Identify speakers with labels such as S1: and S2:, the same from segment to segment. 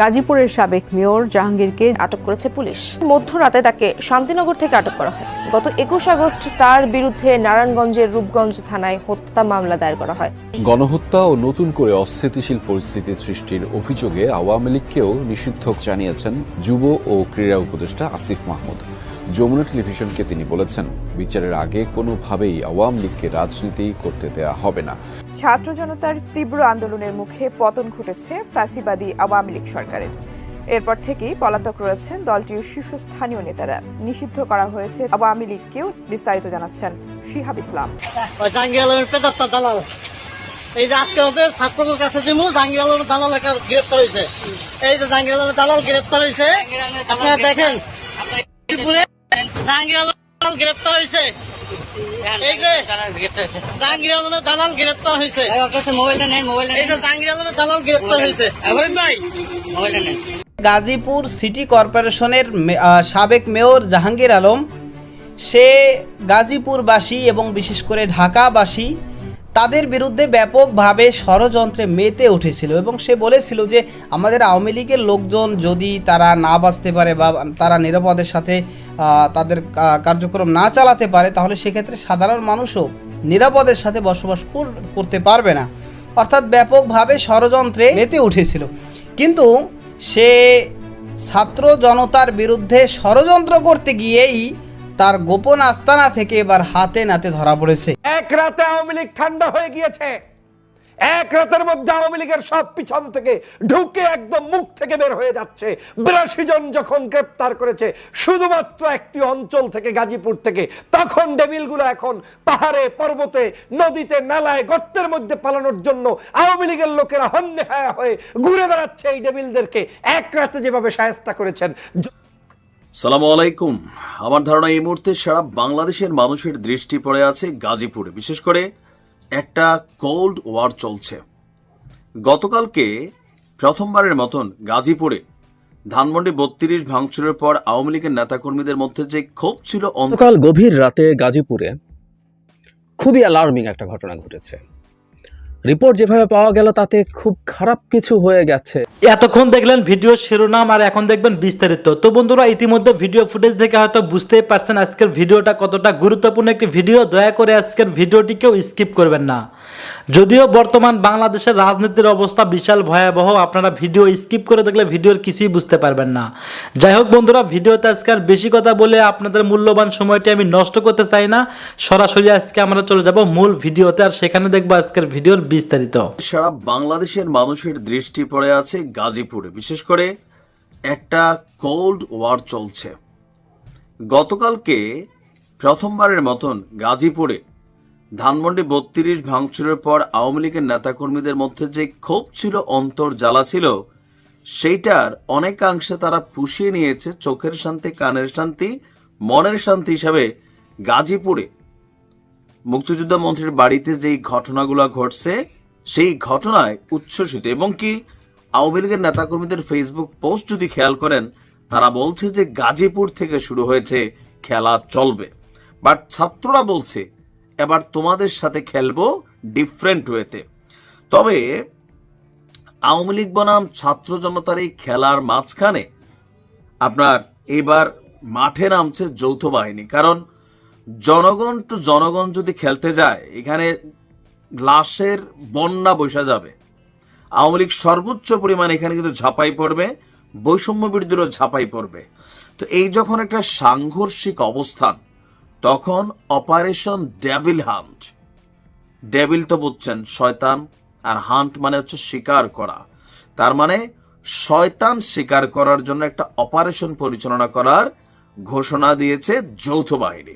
S1: গাজীপুরের সাবেক মেয়র জাহাঙ্গীরকে
S2: আটক করেছে পুলিশ। মধ্যরাতে তাকে শান্তিনগর থেকে আটক করা হয়। গত ২১ আগস্ট তার বিরুদ্ধে নারায়ণগঞ্জের রূপগঞ্জ থানায় হত্যা মামলা দায়ের করা হয়।
S3: গণহত্যা ও নতুন করে অস্থিতিশীল পরিস্থিতি সৃষ্টির অভিযোগে আওয়ামী লীগকেও নিষিদ্ধ জানিয়েছেন যুব ও ক্রীড়া উপদেষ্টা আসিফ মাহমুদ। যমুনা টেলিভিশনকে তিনি বলেছেন, বিচারের আগে কোনোভাবেই আওয়ামী লীগকে রাজনীতি করতে দেয়া হবে না।
S4: ছাত্র জনতার তীব্র আন্দোলনের মুখে পতন ঘটেছে ফ্যাসিবাদী আওয়ামী লীগ সরকারের। এরপর থেকেই পলাতক রয়েছেন দলটির শীর্ষস্থানীয় নেতারা। নিষিদ্ধ করা হয়েছে আওয়ামী লীগকেও। বিস্তারিত জানাচ্ছেন শিহাব ইসলাম।
S5: এই যে আজকে ওদের ছাত্রদের কাছে যে জাহাঙ্গীর আলমের দালাল গ্রেপ্তার হয়েছে, এই যে জাহাঙ্গীর আলমের দালাল গ্রেপ্তার হয়েছে, আপনারা দেখেন জাহাঙ্গীর আলম গ্রেপ্তার হয়েছে, এই যে জাহাঙ্গীর আলমের দালাল গ্রেপ্তার হয়েছে, এই যে জাহাঙ্গীর আলমের দালাল গ্রেপ্তার হয়েছে।
S6: গাজীপুর সিটি কর্পোরেশনের সাবেক মেয়র জাহাঙ্গীর আলম, সে গাজীপুরবাসী এবং বিশেষ করে ঢাকাবাসী তাদের বিরুদ্ধে ব্যাপকভাবে ষড়যন্ত্রে মেতে উঠেছিল এবং সে বলেছিল যে আমাদের আওয়ামী লীগের লোকজন যদি তারা না বাঁচতে পারে বা তারা নিরাপদের সাথে তাদের কার্যক্রম না চালাতে পারে, তাহলে সেক্ষেত্রে সাধারণ মানুষও নিরাপদের সাথে বসবাস করতে পারবে না। অর্থাৎ ব্যাপকভাবে ষড়যন্ত্রে মেতে উঠেছিল। কিন্তু সে ছাত্র জনতার বিরুদ্ধে ষড়যন্ত্র করতে গিয়েই তার গোপন আস্তানা থেকে এবার হাতে নাতে ধরা পড়েছে।
S7: এক রাতে আওয়ামী লীগ ঠান্ডা হয়ে গিয়েছে। এক রাতের মধ্যে আওয়ামী লীগের সব পিছন থেকে ঢুকে একদম মুখ থেকে বের হয়ে যাচ্ছে। ৮২ জন যখন গ্রেপ্তার করেছে শুধুমাত্র একটি অঞ্চল থেকে, গাজীপুর থেকে, তখন ডেভিলগুলো এখন পাহাড়ে, পর্বতে, নদীতে, নালায়, গর্তের মধ্যে পালানোর জন্য আওয়ামী লীগের লোকেরা হন্যে হয়ে ঘুরে বেড়াচ্ছে এই ডেভিলদেরকে এক রাতে যেভাবে শায়েস্তা করেছেন।
S8: সালামু আলাইকুম। আমার ধারণা এই মুহূর্তে সারা বাংলাদেশের মানুষের দৃষ্টি পড়ে আছে গাজীপুরে। বিশেষ করে একটা কোল্ড ওয়ার চলছে। গতকালকে প্রথমবারের মতন গাজীপুরে ধানমন্ডি ৩২ ভাঙচুরের পর আওয়ামী লীগের নেতাকর্মীদের মধ্যে যে ক্ষোভ ছিল,
S9: গতকাল গভীর রাতে গাজীপুরে খুবই অ্যালার্মিং একটা ঘটনা ঘটেছে। রিপোর্ট যেভাবে পাওয়া গেল তাতে খুব খারাপ কিছু হয়ে গেছে।
S10: এতক্ষণ দেখলেন ভিডিও শিরোনাম, আর এখন দেখবেন বিস্তারিত। তো বন্ধুরা, ইতিমধ্যে ভিডিও ফুটেজ দেখে হয়তো বুঝতেই পারছেন আজকের ভিডিওটা কতটা গুরুত্বপূর্ণ একটি ভিডিও। দয়া করে আজকের ভিডিওটিকেও স্কিপ করবেন না। যদিও বর্তমান বাংলাদেশের রাজনীতির অবস্থা বিশাল ভয়াবহ, আপনারা ভিডিও স্কিপ করে দেখলে ভিডিওর কিছুই বুঝতে পারবেন না। যাই হোক বন্ধুরা, ভিডিওতে আজকে আর বেশি কথা বলে আপনাদের মূল্যবান সময়টি আমি নষ্ট করতে চাই না। সরাসরি আজকে আমরা চলে যাব মূল ভিডিওতে, আর সেখানে দেখবো আজকের ভিডিওর বিস্তারিত।
S8: সারা বাংলাদেশের মানুষের দৃষ্টি পড়ে আছে গাজীপুরে। বিশেষ করে একটা কোল্ড ওয়ার চলছে। গতকালকে প্রথমবারের মতন গাজীপুরে ধানমন্ডি ৩২ ভাঙচুরের পর আওয়ামী লীগের নেতাকর্মীদের মধ্যে যে ক্ষোভ ছিল, অন্তর জ্বালা ছিল, সেইটার অনেকাংশে তারা পুষিয়ে নিয়েছে চোখের শান্তি, কানের শান্তি, মনের শান্তি হিসাবে গাজীপুরে মুক্তিযোদ্ধা মন্ত্রীর বাড়িতে যেই ঘটনাগুলো ঘটছে সেই ঘটনায় উচ্ছ্বসিত। এবং কি আওয়ামী লীগের নেতাকর্মীদের ফেসবুক পোস্ট যদি খেয়াল করেন, তারা বলছে যে গাজীপুর থেকে শুরু হয়েছে, খেলা চলবে। বাট ছাত্ররা বলছে এবার তোমাদের সাথে খেলবো ডিফারেন্ট ওয়েতে। তবে আওয়ামী লীগ বনাম ছাত্র জনতার এই খেলার মাঝখানে আপনার এবার মাঠে নামছে যৌথ বাহিনী। কারণ জনগণ টু জনগণ যদি খেলতে যায়, এখানে লাশের বন্যা বসে যাবে। আওয়ামী লীগ সর্বোচ্চ পরিমাণে এখানে কিন্তু ঝাঁপাই পড়বে, বৈষম্য বিরোধীরাও ঝাঁপাই পড়বে। তো এই যখন একটা সাংঘর্ষিক অবস্থান, তখন অপারেশন ডেভিল হান্ট, ডেভিল তো বুঝছেন শয়তান, আর হান্ট মানে হচ্ছে শিকার করা। তার মানে শয়তান শিকার করার জন্য একটা অপারেশন পরিচালনা করার ঘোষণা দিয়েছে যৌথ বাহিনী।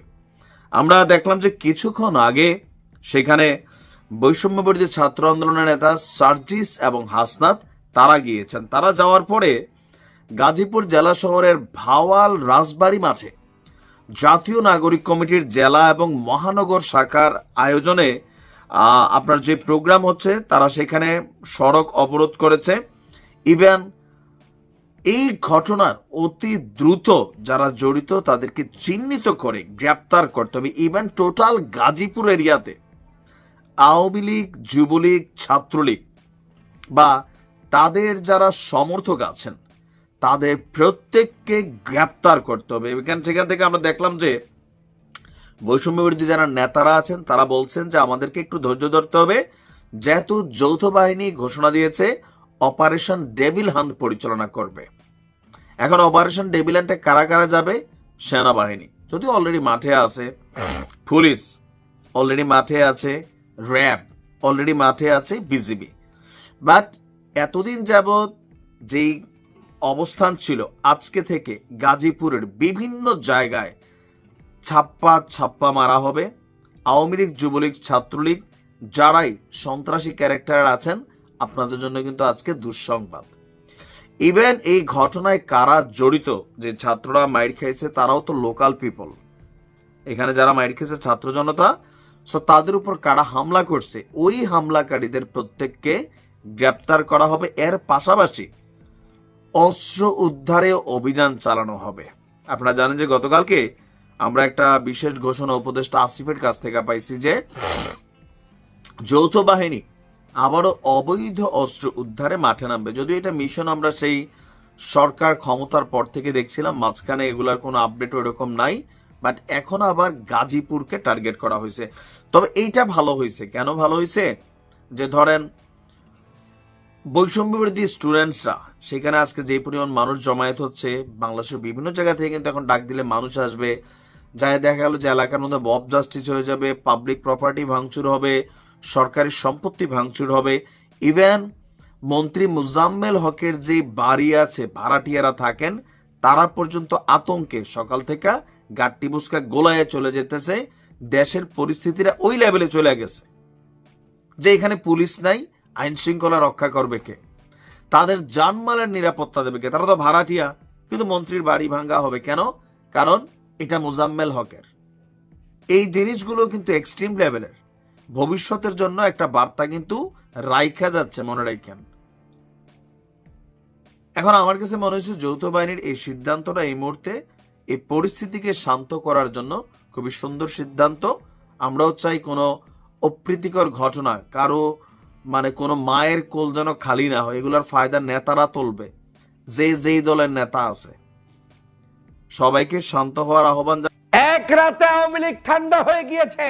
S8: আমরা দেখলাম যে কিছুক্ষণ আগে সেখানে বৈষম্য বিরোধী ছাত্র আন্দোলনের নেতা সার্জিস এবং হাসনাত তারা গিয়েছেন। তারা যাওয়ার পরে গাজীপুর জেলা শহরের ভাওয়াল রাজবাড়ি মাঠে জাতীয় নাগরিক কমিটির জেলা এবং মহানগর শাখার আয়োজনে আপনার যে প্রোগ্রাম হচ্ছে, তারা সেখানে সড়ক অবরোধ করেছে। ইভেন এই ঘটনার অতি দ্রুত যারা জড়িত তাদেরকে চিহ্নিত করে গ্রেপ্তার করতে হবে। ইভেন টোটাল গাজীপুর এরিয়াতে আওয়ামী লীগ, যুবলীগ, ছাত্রলীগ বা তাদের যারা সমর্থক আছেন তাদের প্রত্যেককে গ্রেপ্তার করতে হবে। সেখান থেকে আমরা দেখলাম যে বৈষম্য বিরোধী যারা নেতারা আছেন তারা বলছেন যে আমাদেরকে একটু ধৈর্য ধরতে হবে, যেহেতু যৌথ বাহিনী ঘোষণা দিয়েছে অপারেশন ডেভিল হান্ট পরিচালনা করবে। এখন অপারেশন ডেভিল হান্টে কারা কারা যাবে? সেনাবাহিনী যদি অলরেডি মাঠে আছে, পুলিশ অলরেডি মাঠে আছে, র্যাব অলরেডি মাঠে আছে, বিজিবি। বাট এতদিন যাবৎ যেই অবস্থান ছিল, আজকে থেকে গাজীপুরের বিভিন্ন জায়গায় ছাপ্পা মারা হবে। আওয়ামী লীগ, যুবলীগ, ছাত্রলীগ যারাই সন্ত্রাসী ক্যারেক্টার আছেন আপনাদের জন্য কিন্তু আজকে দুঃসংবাদ। ইভেন এই ঘটনায় কারা জড়িত, যে ছাত্ররা মাইর খেয়েছে তারাও তো লোকাল পিপল। এখানে যারা মাইর খেয়েছে ছাত্র জনতা, সো তাদের উপর কারা হামলা করছে ওই হামলাকারীদের প্রত্যেককে গ্রেপ্তার করা হবে। এর পাশাপাশি অস্ত্র উদ্ধারে অভিযান চালানো হবে। আপনারা জানেন যে গতকালকে আমরা একটা বিশেষ ঘোষণা উপদেষ্টা আসিফের কাছ থেকে পাইছি যে যৌথ বাহিনী আবারও অবৈধ অস্ত্র উদ্ধারে মাঠে নামবে। যদিও এটা মিশন আমরা সেই সরকার ক্ষমতার পর থেকে দেখছিলাম, মাঝখানে এগুলার কোনো আপডেট ওরকম নাই, বাট এখন আবার গাজীপুরকে টার্গেট করা হয়েছে। তবে এইটা ভালো হয়েছে। কেন ভালো হয়েছে? যে ধরেন বৈষম্য বিরোধী স্টুডেন্টসরা সেখানে আজকে যে পরিমাণ মানুষ জমায়েত হচ্ছে, বাংলাদেশের বিভিন্ন জায়গা থেকে কিন্তু এখন ডাক দিলে মানুষ আসবে, যাই দেখা গেল যে এলাকার মধ্যে মব জাস্টিস হয়ে যাবে, পাবলিক প্রপার্টি ভাঙচুর হবে, সরকারি সম্পত্তি ভাঙচুর হবে। ইভেন মন্ত্রী মুজাম্মেল হকের যে বাড়ি আছে, ভাড়াটিয়ারা থাকেন, তারা পর্যন্ত আতঙ্কে সকাল থেকে গাট্টি বুসকা গোলায় চলে যেতেছে। দেশের পরিস্থিতিটা ওই লেভেলে চলে গেছে যে এখানে পুলিশ নাই, আইন শৃঙ্খলা রক্ষা করবে কে, তাদের জানমালের নিরাপত্তা দেবে কে? তারা তো ভাড়াটিয়া, কিন্তু মন্ত্রীর বাড়ি ভাঙ্গা হবে কেন? কারণ এটা মুজাম্মেল হকের। এই জিনিসগুলো কিন্তু এক্সট্রিম লেভেলের। ভবিষ্যতের জন্য একটা বার্তা কিন্তু রাইখা যাচ্ছে, মনে রাখেন। এখন আমার কাছে মনে হচ্ছে যৌথ বাহিনীর এই সিদ্ধান্তটা এই মুহূর্তে এই পরিস্থিতিকে শান্ত করার জন্য খুবই সুন্দর সিদ্ধান্ত। আমরাও চাই কোনো অপ্রীতিকর ঘটনা, কারো কোনো মায়ের কোল যেন খালি না হয়। এগুলোর ফায়দা নেতারা তুলবে, যেই দলের নেতা আছে। সবাইকে শান্ত হওয়ার আহ্বান।
S7: এক রাতে আওয়ামী লীগ ঠান্ডা হয়ে গিয়েছে।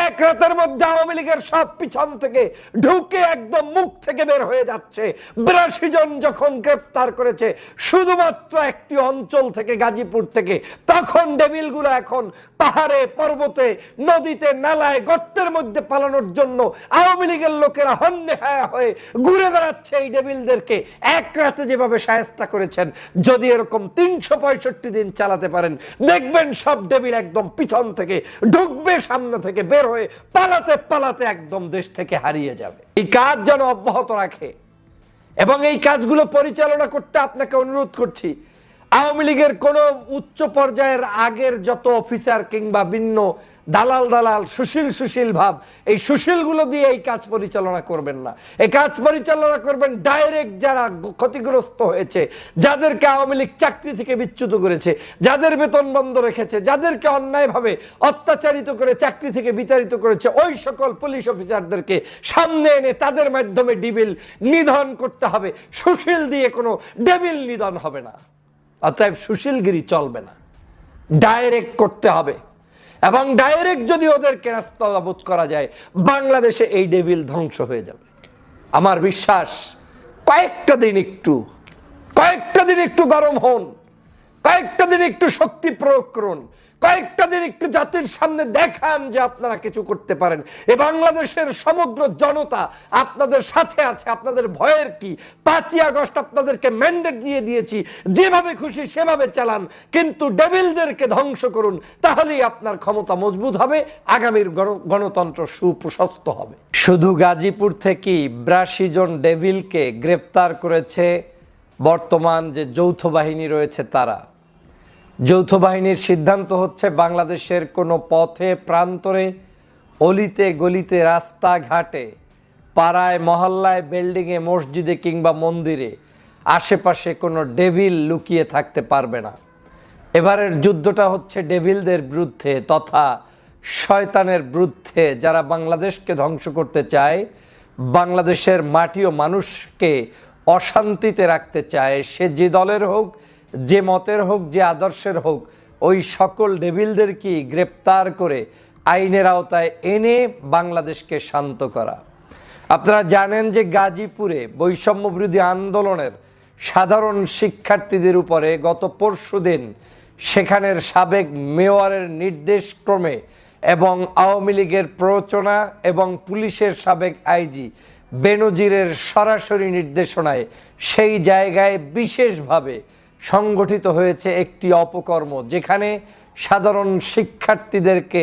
S7: এক রাতের মধ্যে আওয়ামী লীগের সব পিছন থেকে ঢুকে একদম মুখ থেকে বের হয়ে যাচ্ছে। 82 জন যখন গ্রেপ্তার করেছে শুধুমাত্র একটি অঞ্চল থেকে, গাজীপুর থেকে, তখন ডেভিলগুলো এখন পাহাড়ে, পর্বতে, নদীতে, নালায়, গর্তের মধ্যে পালানোর জন্য আওয়ামী লীগের লোকেরা হন্যে হয়ে ঘুরে বেড়াচ্ছে। এই ডেভিলদেরকে এক রাতে যেভাবে শায়েস্তা করেছেন, যদি এরকম 365 দিন চালাতে পারেন, দেখবেন সব ডেভিল একদম পিছন থেকে ঢুকবে, সামনে থেকে বের হয়ে পালাতে পালাতে একদম দেশ থেকে হারিয়ে যাবে। এই কাজ যেন অব্যাহত রাখে এবং এই কাজগুলো পরিচালনা করতে আপনাকে অনুরোধ করছি। আওয়ামী লীগের কোন উচ্চ পর্যায়ের আগের যত অফিসার কিংবা ভিন্ন দালাল সুশীল ভাব, এই সুশীলগুলো দিয়ে এই কাজ পরিচালনা করবেন না। এই কাজ পরিচালনা করবেন ডাইরেক্ট যারা ক্ষতিগ্রস্ত হয়েছে, যাদেরকে আওয়ামী লীগ চাকরি থেকে বিচ্যুত করেছে, যাদের বেতন বন্ধ রেখেছে, যাদেরকে অন্যায়ভাবে অত্যাচারিত করে চাকরি থেকে বিতাড়িত করেছে, ওই সকল পুলিশ অফিসারদেরকে সামনে এনে তাদের মাধ্যমে ডেভিল নিধন করতে হবে। সুশীল দিয়ে কোনো ডেভিল নিধন হবে না। অতএব সুশীলগিরি চলবে না, ডাইরেক্ট করতে হবে। এবং ডাইরেক্ট যদি ওদেরকে নাস্তানাবুদ করা যায়, বাংলাদেশে এই ডেভিল ধ্বংস হয়ে যাবে। আমার বিশ্বাস কয়েকটা দিন একটু গরম হন, কয়েকটা দিন একটু শক্তি প্রয়োগ করুন, কয়েকটা দিন একটু জাতির সামনে দেখান যে আপনারা কিছু করতে পারেন। এ বাংলাদেশের সমগ্র জনতা আপনাদের সাথে আছে। আপনাদের ভয়ের কি? 5ই আগস্ট আপনাদেরকে ম্যান্ডেট দিয়ে দিয়েছি, যেভাবে খুশি সেভাবে চালান, কিন্তু ডেভিলদেরকে ধ্বংস করুন, তাহলেই আপনার ক্ষমতা মজবুত হবে, আগামীর গণতন্ত্র সুপ্রশস্ত হবে। শুধু গাজীপুর থেকেই 82 জন ডেভিলকে গ্রেফতার করেছে বর্তমান যে যৌথ বাহিনী রয়েছে তারা। যৌথ বাহিনীর সিদ্ধান্ত হচ্ছে বাংলাদেশের কোনো পথে, প্রান্তরে, অলিতে গলিতে, রাস্তাঘাটে, পাড়ায়, মহল্লায়, বিল্ডিংয়ে, মসজিদে কিংবা মন্দিরে আশেপাশে কোনো ডেভিল লুকিয়ে থাকতে পারবে না। এবারের যুদ্ধটা হচ্ছে ডেভিলদের বিরুদ্ধে তথা শয়তানের বিরুদ্ধে, যারা বাংলাদেশকে ধ্বংস করতে চায়, বাংলাদেশের মাটি ও মানুষকে অশান্তিতে রাখতে চায়, সে যে দলের হোক, যে মতের হোক, যে আদর্শের হোক, ওই সকল ডেভিলদেরকেই গ্রেপ্তার করে আইনের আওতায় এনে বাংলাদেশকে শান্ত করা। আপনারা জানেন যে গাজীপুরে বৈষম্য বিরোধী আন্দোলনের সাধারণ শিক্ষার্থীদের উপরে গত পরশুদিন সেখানের সাবেক মেয়রের নির্দেশক্রমে এবং আওয়ামী লীগের প্ররোচনা এবং পুলিশের সাবেক আইজি বেনজিরের সরাসরি নির্দেশনায় সেই জায়গায় বিশেষভাবে সংগঠিত হয়েছে একটি অপকর্ম, যেখানে সাধারণ শিক্ষার্থীদেরকে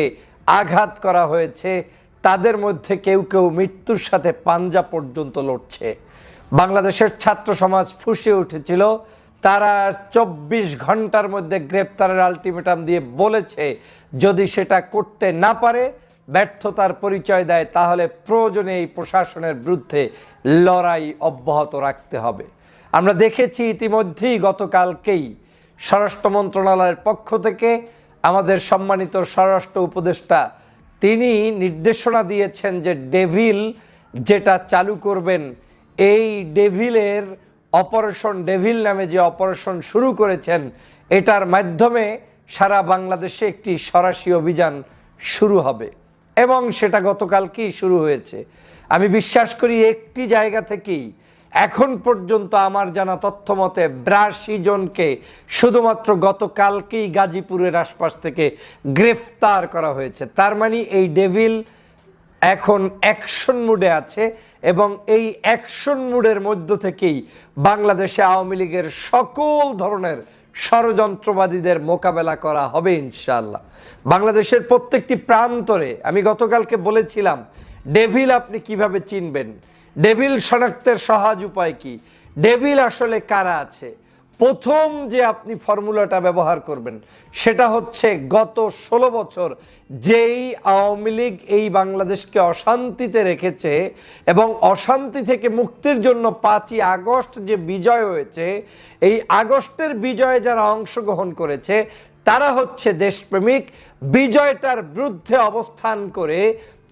S7: আঘাত করা হয়েছে। তাদের মধ্যে কেউ কেউ মৃত্যুর সাথে পাঞ্জা পর্যন্ত লড়ছে। বাংলাদেশের ছাত্র সমাজ ফুঁসে উঠেছিল। তারা 24 ঘন্টার মধ্যে গ্রেপ্তারের আলটিমেটাম দিয়ে বলেছে যদি সেটা করতে না পারে, ব্যর্থতার পরিচয় দেয়, তাহলে প্রয়োজনে এই প্রশাসনের বিরুদ্ধে লড়াই অব্যাহত রাখতে হবে। আমরা দেখেছি ইতিমধ্যেই গতকালকেই স্বরাষ্ট্র মন্ত্রণালয়ের পক্ষ থেকে আমাদের সম্মানিত স্বরাষ্ট্র উপদেষ্টা তিনি নির্দেশনা দিয়েছেন যে ডেভিল যেটা চালু করবেন, এই ডেভিলের অপারেশন ডেভিল নামে যে অপারেশন শুরু করেছেন, এটার মাধ্যমে সারা বাংলাদেশে একটি সরাসরি অভিযান শুরু হবে এবং সেটা গতকালকেই শুরু হয়েছে। আমি বিশ্বাস করি একটি জায়গা থেকেই এখন পর্যন্ত আমার জানা তথ্য মতে 82 জনকে শুধুমাত্র গতকালকেই গাজীপুরের আশপাশ থেকে গ্রেফতার করা হয়েছে। তার মানে এই ডেভিল এখন অ্যাকশন মুডে আছে এবং এই অ্যাকশন মুডের মধ্য থেকেই বাংলাদেশে আওয়ামী লীগের সকল ধরনের ষড়যন্ত্রবাদীদের মোকাবেলা করা হবে ইনশাআল্লাহ। বাংলাদেশের প্রত্যেকটি প্রান্তরে আমি গতকালকে বলেছিলাম ডেভিল আপনি কিভাবে চিনবেন, ডেভিল শনাক্তের সহজ উপায় কি, ডেভিল আসলে কারা আছে। প্রথম যে আপনি ফর্মুলাটা ব্যবহার করবেন সেটা হচ্ছে গত 16 বছর যেই আওয়ামী লীগ এই বাংলাদেশকে অশান্তিতে রেখেছে এবং অশান্তি থেকে মুক্তির জন্য 5ই আগস্ট যে বিজয় হয়েছে, এই আগস্টের বিজয়ে যারা অংশগ্রহণ করেছে তারা হচ্ছে দেশপ্রেমিক। বিজয়টার বিরুদ্ধে অবস্থান করে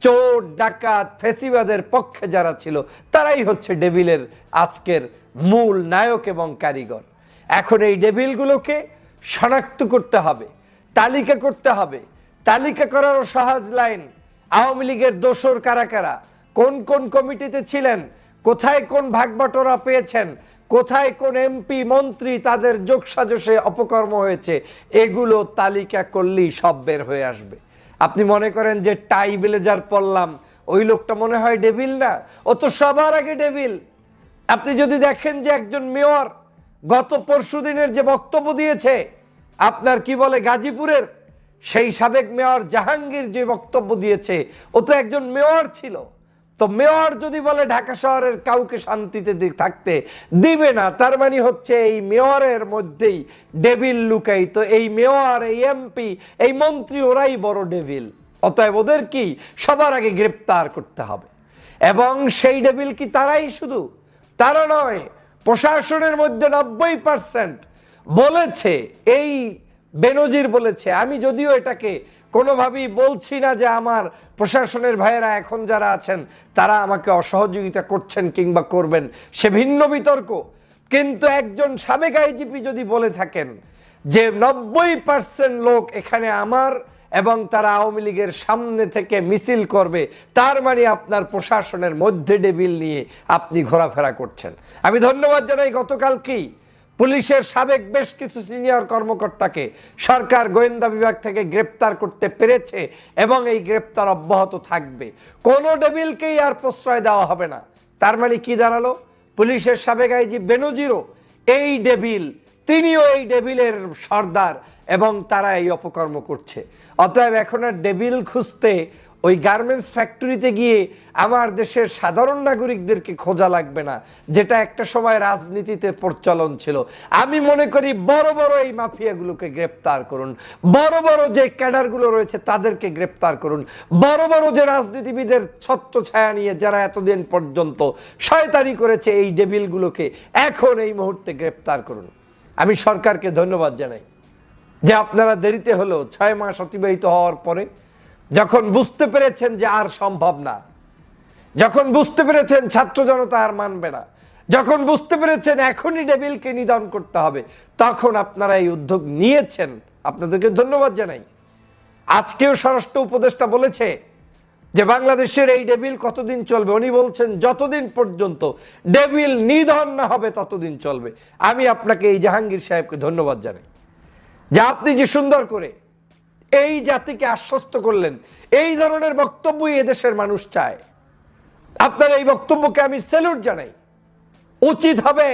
S7: চোর ডাকাত ফ্যাসিবাদের পক্ষে যারা ছিল তারাই হচ্ছে ডেভিলের আজকের মূল নায়ক এবং কারিগর। এখন এই ডেভিলগুলোকে শনাক্ত করতে হবে, তালিকা করতে হবে। তালিকা করারও সহজ লাইন, আওয়ামী লীগের দোসর কারা কারা, কোন কোন কমিটিতে ছিলেন, কোথায় কোন ভাগবাটোরা পেয়েছেন, কোথায় কোন এমপি মন্ত্রী তাদের যোগসাজশে অপকর্ম হয়েছে, এগুলো তালিকা করলেই সব বের হয়ে আসবে। আপনি মনে করেন যে টাই ব্লেজার পরলাম ওই লোকটা মনে হয় ডেভিল না, ও তো সবার আগে ডেভিল। আপনি যদি দেখেন যে একজন মেয়র গত পরশুদিনের যে বক্তব্য দিয়েছে, আপনার কি বলে গাজীপুরের সেই সাবেক মেয়র জাহাঙ্গীর যে বক্তব্য দিয়েছে, ও তো একজন মেয়র ছিল। তো মেয়র যদি বলে ঢাকা শহরের কাউকে শান্তিতে থাকতে দিবে না, তার মানে হচ্ছে এই মেয়রের মধ্যেই ডেভিল লুকাই। তো এই মেয়র, এই এমপি, এই মন্ত্রী ওরাই বড় ডেভিল। অতএব ওদের কি সবার আগে গ্রেপ্তার করতে হবে। এবং সেই ডেভিল কি তারাই শুধু? তারা নয়, প্রশাসনের মধ্যে 90% বলেছে, এই বেনজির বলেছে। আমি যদিও এটাকে কোনোভাবেই বলছি না যে আমার প্রশাসনের ভাইয়েরা এখন যারা আছেন তারা আমাকে অসহযোগিতা করছেন কিংবা করবেন, সে ভিন্ন বিতর্ক। কিন্তু একজন সাবেক আইজিপি যদি বলে থাকেন যে 90% লোক এখানে আমার এবং তারা আওয়ামী লীগের সামনে থেকে মিছিল করবে, তার মানে আপনার প্রশাসনের মধ্যে ডেভিল নিয়ে আপনি ঘোরাফেরা করছেন। আমি ধন্যবাদ জানাই গতকালকেই পুলিশের সাবেক বেশ কিছু সিনিয়র কর্মকর্তাকে সরকার গোয়েন্দা বিভাগ থেকে গ্রেপ্তার করতে পেরেছে এবং এই গ্রেপ্তার অব্যাহত থাকবে। কোনো ডেভিলকেই আর প্রশ্রয় দেওয়া হবে না। তার মানে কি দাঁড়ালো? পুলিশের সাবেক আইজি বেনজিরও এই ডেভিল, তিনিও এই ডেভিলের সর্দার এবং তারা এই অপকর্ম করছে। অতএব এখন আর ডেভিল খুঁজতে ওই গার্মেন্টস ফ্যাক্টরিতে গিয়ে আমার দেশের সাধারণ নাগরিকদেরকে খোঁজা লাগবে না, যেটা একটা সময় রাজনীতিতে প্রচলন ছিল। আমি মনে করি বড় বড় এই মাফিয়াগুলোকে গ্রেপ্তার করুন, বড় বড় যে ক্যাডারগুলো রয়েছে তাদেরকে গ্রেপ্তার করুন, বড় বড় যে রাজনীতিবিদের ছত্র ছায়া নিয়ে যারা এতদিন পর্যন্ত শয়তানি করেছে এই ডেভিলগুলোকে এখন এই মুহূর্তে গ্রেপ্তার করুন। আমি সরকারকে ধন্যবাদ জানাই যে আপনারা দেরিতে হলেও 6 মাস অতিবাহিত হওয়ার পরে যখন বুঝতে পেরেছেন যে আর সম্ভব না, যখন বুঝতে পেরেছেন ছাত্র জনতা আর মানবে না, যখন বুঝতে পেরেছেন এখনই ডেভিলকে নিধন করতে হবে, তখন আপনারা এই উদ্যোগ নিয়েছেন, আপনাদেরকে ধন্যবাদ জানাই। আজকেও স্বরাষ্ট্র উপদেষ্টা বলেছে যে বাংলাদেশের এই ডেভিল কতদিন চলবে। উনি বলছেন যতদিন পর্যন্ত ডেভিল নিধন না হবে ততদিন চলবে। আমি আপনাকে এই জাহাঙ্গীর সাহেবকে ধন্যবাদ জানাই যে আপনি যে সুন্দর করে এই জাতিকে আশ্বস্ত করলেন। এই ধরনের বক্তব্যই এদেশের মানুষ চায়। আপনার এই বক্তব্যকে আমি স্যালুট জানাই। উচিত হবে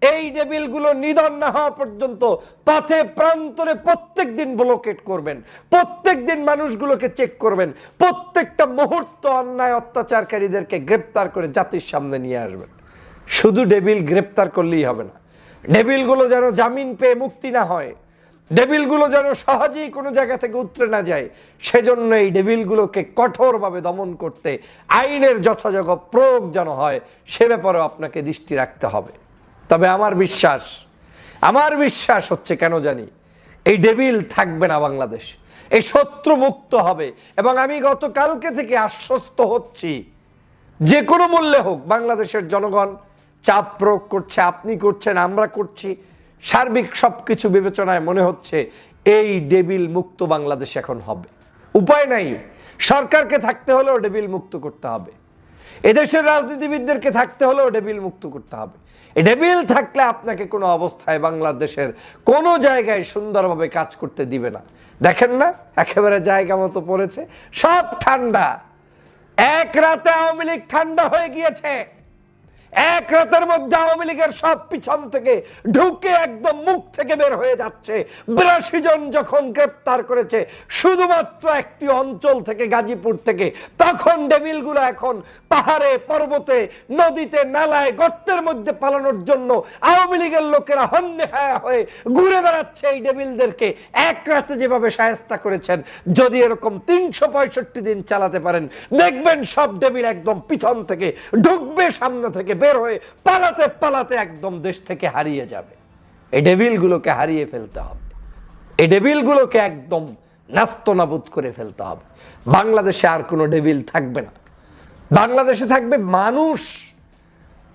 S7: এই ডেভিলগুলো নিধন না হওয়া পর্যন্ত পথে প্রান্তরে প্রত্যেক দিন ব্লকেট করবেন, প্রত্যেক দিন মানুষগুলোকে চেক করবেন, প্রত্যেকটা মুহূর্ত অন্যায় অত্যাচারকারীদেরকে গ্রেপ্তার করে জাতির সামনে নিয়ে আসবেন। শুধু ডেভিল গ্রেপ্তার করলেই হবে না, ডেভিলগুলো যেন জামিন পেয়ে মুক্তি না হয়, ডেভিলগুলো যেন সহজেই কোনো জায়গা থেকে উতরে না যায়, সেজন্য এই ডেভিলগুলোকে কঠোরভাবে দমন করতে আইনের যথাযথ প্রয়োগ যেন হয়, সে ব্যাপারেও আপনাকে দৃষ্টি রাখতে হবে। তবে আমার বিশ্বাস হচ্ছে কেন জানি এই ডেভিল থাকবে না বাংলাদেশ, এই শত্রু মুক্ত হবে। এবং আমি গতকালকে থেকে আশ্বস্ত হচ্ছি যে কোনো মূল্যে হোক বাংলাদেশের জনগণ চাপ প্রয়োগ করছে, আপনি করছেন, আমরা করছি, সার্বিক সব কিছু বিবেচনায় মনে হচ্ছে এই ডেভিল মুক্ত বাংলাদেশ এখন হবে। উপায় নাই, সরকারকে থাকতে হলেও ডেভিল মুক্ত করতে হবে, এদেশের রাজনীতিবিদদেরকে থাকতে হলেও ডেভিল মুক্ত করতে হবে। এই ডেভিল থাকলে আপনাকে কোনো অবস্থায় বাংলাদেশের কোনো জায়গায় সুন্দরভাবে কাজ করতে দিবে না। দেখেন না, একেবারে জায়গা মতো পড়েছে, সব ঠান্ডা। এক রাতে আওয়ামী লীগ ঠান্ডা হয়ে গিয়েছে। এক রাতের মধ্যে আওয়ামী লীগের সব পিছন থেকে ঢুকে একদম মুখ থেকে বের হয়ে যাচ্ছে। 82 জন যখন গ্রেপ্তার করেছে শুধুমাত্র একটি অঞ্চল থেকে, গাজীপুর থেকে, তখন ডেভিলগুলো এখন পাহাড়ে, পর্বতে, নদীতে, নালায়, গর্তের মধ্যে পালানোর জন্য আওয়ামী লীগের লোকেরা হন্যে হয়ে ঘুরে বেড়াচ্ছে। এই ডেভিলদেরকে এক রাতে যেভাবে শায়েস্তা করেছেন, যদি এরকম 365 দিন চালাতে পারেন, দেখবেন সব ডেভিল একদম পিছন থেকে ঢুকবে, সামনে থেকে বের হয়ে পালাতে পালাতে একদম দেশ থেকে হারিয়ে যাবে। এই ডেভিলগুলোকে হারিয়ে ফেলতে হবে, এই ডেভিলগুলোকে একদম নাস্তানাবুদ করে ফেলতে হবে। বাংলাদেশে আর কোনো ডেভিল থাকবে না, বাংলাদেশে থাকবে মানুষ।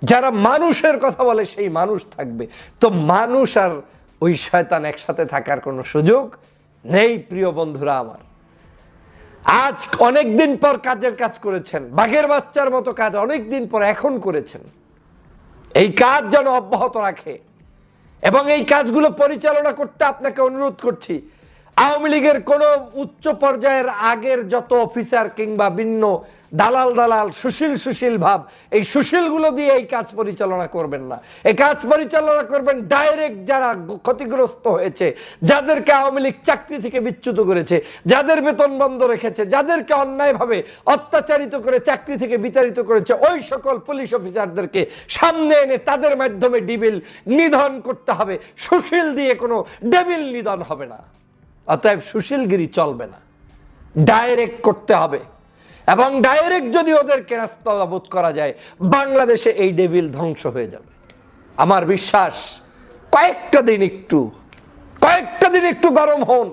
S7: যারা মানুষের কথা বলে সেই মানুষ থাকবে। তো মানুষ আর ওই শয়তান একসাথে থাকার কোনো সুযোগ নেই। প্রিয় বন্ধুরা আমার, আজ অনেক দিন পর কাজের কাজ করেছেন, বাঘের বাচ্চার মতো কাজ অনেক দিন পর এখন করেছেন। এই কাজ যেন অব্যাহত রাখে এবং এই কাজগুলো পরিচালনা করতে আপনাকে অনুরোধ করছি। আওয়ামী লীগের কোনো উচ্চ পর্যায়ের আগের যত অফিসার কিংবা ভিন্ন দালাল সুশীল ভাব, এই সুশীলগুলো দিয়ে এই কাজ পরিচালনা করবেন না। এই কাজ পরিচালনা করবেন ডাইরেক্ট যারা ক্ষতিগ্রস্ত হয়েছে, যাদেরকে আওয়ামী লীগ চাকরি থেকে বিচ্যুত করেছে, যাদের বেতন বন্ধ রেখেছে, যাদেরকে অন্যায়ভাবে অত্যাচারিত করে চাকরি থেকে বিতাড়িত করেছে, ওই সকল পুলিশ অফিসারদেরকে সামনে এনে তাদের মাধ্যমে ডেভিল নিধন করতে হবে। সুশীল দিয়ে কোনো ডেভিল নিধন হবে না। অতএব সুশীলগিরি চলবে না, ডাইরেক্ট করতে হবে। এবং ডাইরেক্ট যদি ওদেরকে নাস্তানাবুদ করা যায়, বাংলাদেশে এই ডেভিল ধ্বংস হয়ে যাবে। আমার বিশ্বাস কয়েকটা দিন একটু গরম হন,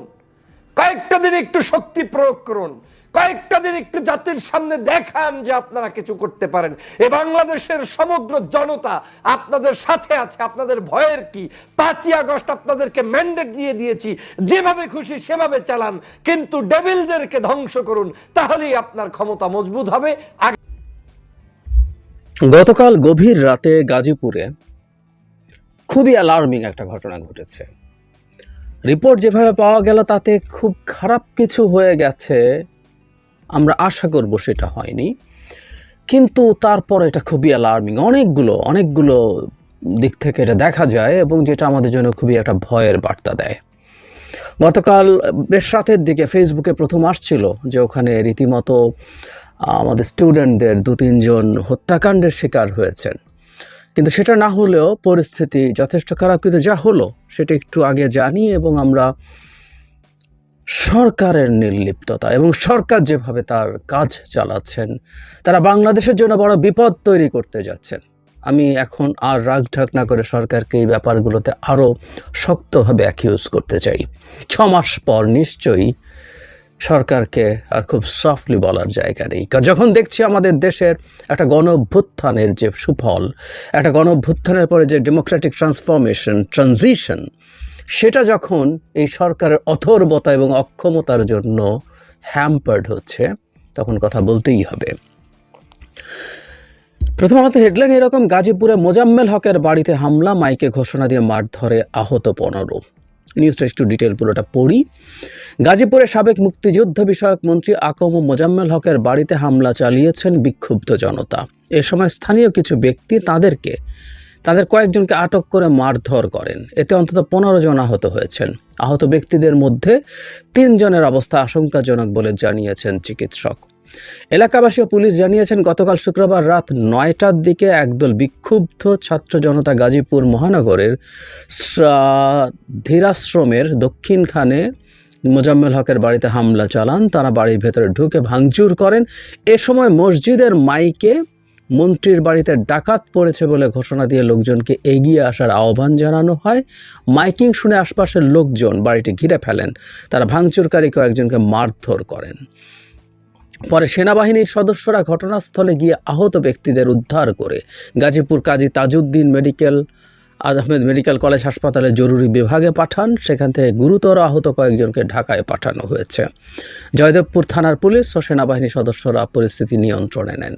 S7: কয়েকটা দিন একটু শক্তি প্রয়োগ করুন, কয়েকটা দিন একটু জাতির সামনে দেখান যে আপনারা কিছু করতে পারেন। এ বাংলাদেশের সমগ্র জনতা আপনাদের সাথে আছে। আপনাদের ভয়ের কি? 5ই আগস্ট আপনাদেরকে ম্যান্ডেট দিয়ে দিয়েছি, যেভাবে খুশি সেভাবে চালান, কিন্তু ডেভিলদেরকে ধ্বংস করুন, তাহলেই আপনার ক্ষমতা মজবুত হবে।
S9: গতকাল গভীর রাতে গাজীপুরে খুবই অ্যালার্মিং একটা ঘটনা ঘটেছে। রিপোর্ট যেভাবে পাওয়া গেল তাতে খুব খারাপ কিছু হয়ে গেছে, আমরা আশা করব সেটা হয়নি, কিন্তু তারপর এটা খুবই অ্যালার্মিং। অনেকগুলো দিক থেকে এটা দেখা যায় এবং যেটা আমাদের জন্য খুবই একটা ভয়ের বার্তা দেয়। গতকাল বেশ রাতের দিকে ফেসবুকে প্রথম আসছিল যে ওখানে রীতিমতো আমাদের স্টুডেন্টদের 2-3 জন হত্যাকাণ্ডের শিকার হয়েছেন, কিন্তু সেটা না হলেও পরিস্থিতি যথেষ্ট খারাপ। কিন্তু যা হলো সেটা একটু আগে জানি এবং আমরা সরকারের নির্লিপ্ততা এবং সরকার যেভাবে তার কাজ চালাচ্ছেন, তারা বাংলাদেশের জন্য বড় বিপদ তৈরি করতে যাচ্ছেন। আমি এখন আর রাগঢাক না করে সরকারকে এই ব্যাপারগুলোতে আরও শক্তভাবে অ্যাকিউজ করতে চাই। 6 মাস পর নিশ্চয়ই সরকারকে আর খুব সফটলি বলার জায়গা নেই। কারণ যখন দেখছি আমাদের দেশের একটা গণ অভ্যুত্থানের যে সুফল, একটা গণ অভ্যুত্থানের পরে যে ডেমোক্রেটিক ট্রানজিশন, সেটা যখন এই সরকারের অথর্বতা এবং অক্ষমতার জন্য হ্যাম্পার্ড হচ্ছে, তখন কথা বলতেই হবে। প্রথমত হেডলাইন এরকম: গাজীপুরে মোজাম্মেল হকের বাড়িতে হামলা, মাইকে ঘোষণা দিয়ে মারধরে আহত 15। নিউজটা একটু ডিটেল পুরোটা পড়ি। গাজীপুরে সাবেক মুক্তিযুদ্ধ বিষয়ক মন্ত্রী আকম মোজাম্মেল হকের বাড়িতে হামলা চালিয়েছেন বিক্ষুব্ধ জনতা। এ সময় স্থানীয় কিছু ব্যক্তি তাদের কয়েকজনকে আটক করে মারধর করেন। এতে অন্তত 15 জন আহত হয়েছেন। আহত ব্যক্তিদের মধ্যে 3 জনের অবস্থা আশঙ্কাজনক বলে জানিয়েছেন চিকিৎসক। এলাকাবাসী ও পুলিশ জানিয়েছেন, গতকাল শুক্রবার রাত 9টার দিকে একদল বিক্ষুব্ধ ছাত্র জনতা গাজীপুর মহানগরের ধীরাশ্রমের দক্ষিণখানে মোজাম্মেল হকের বাড়িতে হামলা চালান। তারা বাড়ির ভেতরে ঢুকে ভাঙচুর করেন। এ সময় মসজিদের মাইকে মন্ত্রীর বাড়িতে ডাকাত পড়েছে বলে ঘোষণা দিয়ে লোকজনকে এগিয়ে আসার আহ্বান জানানো হয়। মাইকিং শুনে আশপাশের লোকজন বাড়িটি ঘিরে ফেলেন। তারা ভাঙচুরকারী কয়েকজনকে মারধর করেন। পরে সেনাবাহিনীর সদস্যরা ঘটনাস্থলে গিয়ে আহত ব্যক্তিদের উদ্ধার করে গাজীপুর কাজী তাজউদ্দিন আহমেদ মেডিকেল কলেজ হাসপাতালে জরুরি বিভাগে পাঠান। সেখান থেকে গুরুতর আহত কয়েকজনকে ঢাকায় পাঠানো হয়েছে। জয়দেবপুর থানার পুলিশ ও সেনাবাহিনী সদস্যরা পরিস্থিতি নিয়ন্ত্রণে নেন।